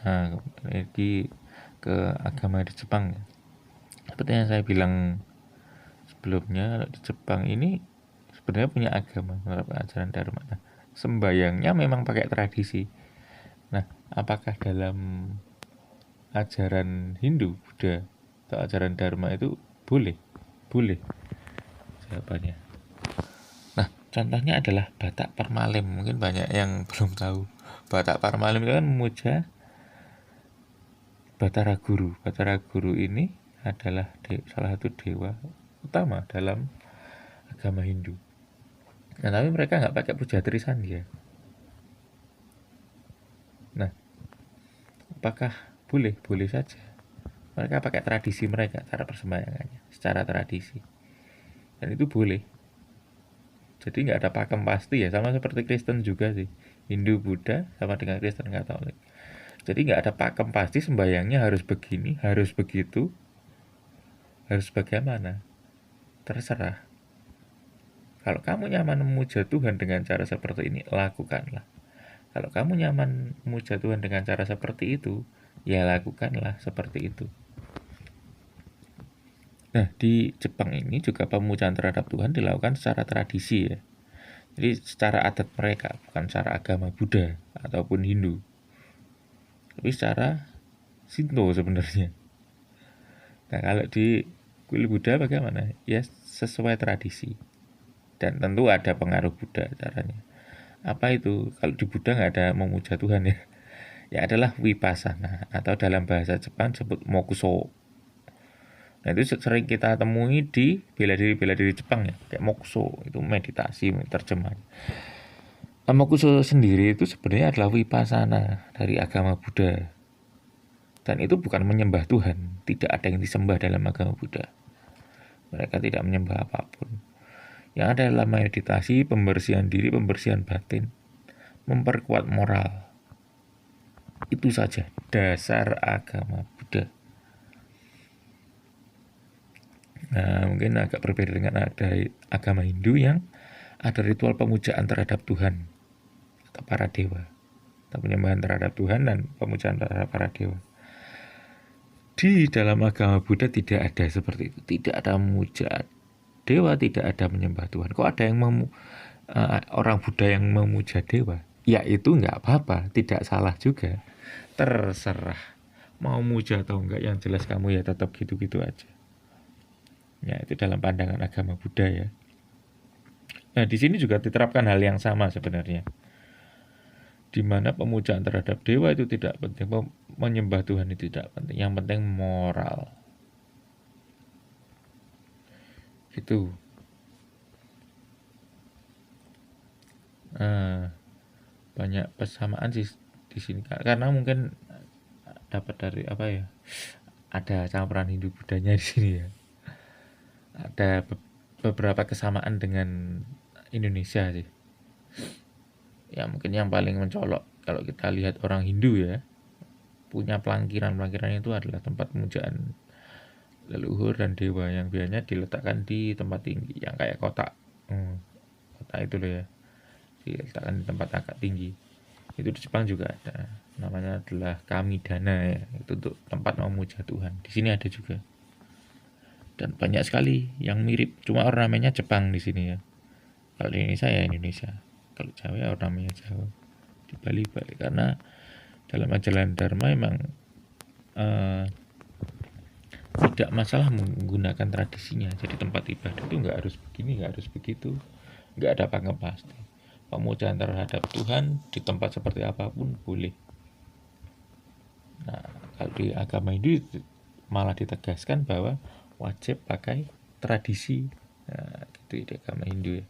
Nah, lagi ke agama di Jepang. Seperti yang saya bilang sebelumnya, di Jepang ini sebenarnya punya agama, menerapkan ajaran Dharma. Nah, sembayangnya memang pakai tradisi. Nah, apakah dalam ajaran Hindu, Buddha, atau ajaran Dharma itu boleh? Boleh jawabannya. Nah, contohnya adalah Batak Parmalim. Mungkin banyak yang belum tahu. Batak Parmalim itu kan memuja Batara Guru. Batara Guru ini adalah salah satu dewa utama dalam agama Hindu. Nah, tapi mereka nggak pakai puja trisan ya. Nah, apakah boleh? Boleh saja. Mereka pakai tradisi mereka, cara persembayangannya, secara tradisi. Dan itu boleh. Jadi nggak ada pakem pasti ya, sama seperti Kristen juga sih. Hindu, Buddha, sama dengan Kristen Katolik. Jadi nggak ada pakem pasti sembayangnya harus begini, harus begitu, harus bagaimana. Terserah. Kalau kamu nyaman memuja Tuhan dengan cara seperti ini, lakukanlah. Kalau kamu nyaman memuja Tuhan dengan cara seperti itu, ya lakukanlah seperti itu. Nah, di Jepang ini juga pemujaan terhadap Tuhan dilakukan secara tradisi ya. Jadi secara adat mereka, bukan secara agama Buddha ataupun Hindu. Tapi secara Shinto sebenarnya. Nah, kalau di kuil Buddha bagaimana? Ya sesuai tradisi. Dan tentu ada pengaruh Buddha caranya. Apa itu? Kalau di Buddha nggak ada memuja Tuhan ya. Ya adalah Vipassana, atau dalam bahasa Jepang disebut Mokuso. Nah, itu sering kita temui di bela diri Jepang ya, kayak Mokuso, itu meditasi, terjemahan. Mokuso sendiri itu sebenarnya adalah Vipassana dari agama Buddha. Dan itu bukan menyembah Tuhan, tidak ada yang disembah dalam agama Buddha. Mereka tidak menyembah apapun. Yang ada adalah meditasi, pembersihan diri, pembersihan batin, memperkuat moral. Itu saja dasar agama Buddha. Nah, mungkin agak berbeda dengan ada agama Hindu yang ada ritual pemujaan terhadap Tuhan atau para dewa, atau penyembahan terhadap Tuhan dan pemujaan terhadap para dewa. Di dalam agama Buddha tidak ada seperti itu. Tidak ada memuja dewa, tidak ada menyembah Tuhan. Kok ada yang orang Buddha yang memuja dewa? Ya itu nggak apa-apa, tidak salah juga. Terserah mau muja atau enggak, yang jelas kamu ya tetap gitu-gitu aja. Ya, itu dalam pandangan agama Buddha ya. Nah, di sini juga diterapkan hal yang sama sebenarnya. Di mana pemujaan terhadap dewa itu tidak penting, menyembah Tuhan itu tidak penting. Yang penting moral. Gitu. Banyak persamaan sih di sini, karena mungkin dapat dari apa ya? Ada campuran Hindu Buddhanya di sini ya. Ada beberapa kesamaan dengan Indonesia sih. Ya mungkin yang paling mencolok kalau kita lihat orang Hindu ya, punya pelangkiran itu adalah tempat pemujaan leluhur dan dewa yang biasanya diletakkan di tempat tinggi, yang kayak kotak kotak itu loh ya, diletakkan di tempat agak tinggi. Itu di Jepang juga ada, namanya adalah Kamidana ya, itu untuk tempat memuja Tuhan. Di sini ada juga. Dan banyak sekali yang mirip, cuma ornamennya Jepang di sini ya. Kalau di Indonesia ya Indonesia, kalau Jawa ya ornamennya Jawa. Di Bali karena dalam ajaran Dharma memang tidak masalah menggunakan tradisinya. Jadi tempat ibadah itu nggak harus begini, nggak harus begitu, nggak ada pakem pasti. Pemujaan terhadap Tuhan di tempat seperti apapun boleh. Nah, kalau di agama Hindu malah ditegaskan bahwa wajib pakai tradisi. Nah, gitu di agama Hindu ya.